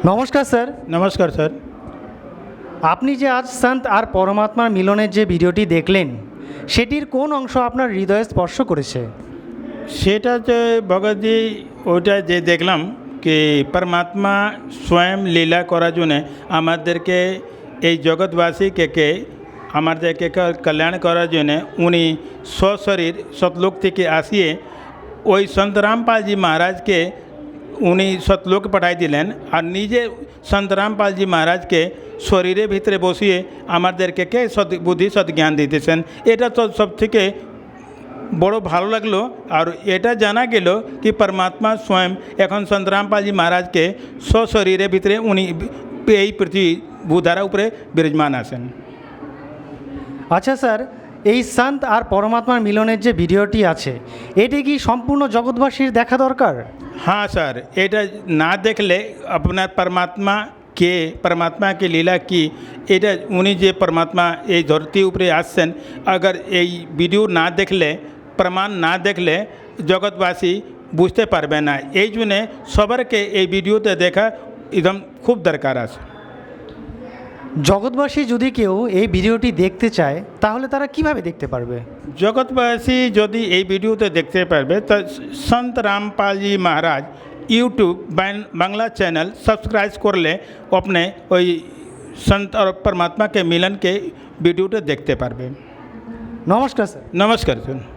নমস্কার স্যার। নমস্কার স্যার। আপনি যে আজ সন্ত আর পরমাত্মার মিলনের যে ভিডিওটি দেখলেন, সেটির কোন অংশ আপনার হৃদয়ে স্পর্শ করেছে? সেটা যে ভগত জি ওইটা যে দেখলাম কি পরমাত্মা স্বয়ং লীলা করার জন্য আমাদেরকে এই জগৎবাসীকে আমাদেরকে কল্যাণ করার জন্য উনি সশরীর সতলোক থেকে আসিয়ে ওই সন্ত রামপালজি মহারাজকে উনি সতলোক পাঠাই দিলেন আর নিজে সন্ত রামপালজি মহারাজকে শরীরের ভিতরে বসিয়ে আমাদেরকে বুদ্ধি সদ্জ্ঞান দিতেছেন। এটা তো সব থেকে বড় ভালো লাগলো। আর এটা জানা গেল কি পরমাত্মা স্বয়ং এখন সন্ত রামপালজি মহারাজকে সশরীরের ভিতরে উনি এই পৃথিবী ভূধারা উপরে বিরাজমান আছেন। আচ্ছা স্যার, এই সন্ত আর পরমাত্মার মিলনের যে ভিডিওটি আছে, এটি কি সম্পূর্ণ জগৎবাসীর দেখা দরকার? हाँ सर, এটা না দেখলে আপনার পরমাত্মা কে, পরমাত্মা की লীলা কি, এটা উনি যে পরমাত্মা এই ধরতি উপরে আসছেন, अगर এই ভিডিও না দেখলে, প্রমাণ না দেখলে জগৎবাসী বুঝতে পারবে না। এই জন্যে সবারকে এই ভিডিওতে দেখা একদম খুব দরকার আছে। জগৎবাসী যদি কেউ এই ভিডিওটি দেখতে চায়, তাহলে তারা কিভাবে দেখতে পারবে? জগৎবাসী যদি এই ভিডিওতে দেখতে পারবে তো সন্ত রামপালজি মহারাজ ইউটিউব বাংলা চ্যানেল সাবস্ক্রাইব করলে अपने ওই সন্ত আর পরমাত্মা के मिलन के ভিডিওটা দেখতে পারবে। নমস্কার স্যার। নমস্কার স্যার।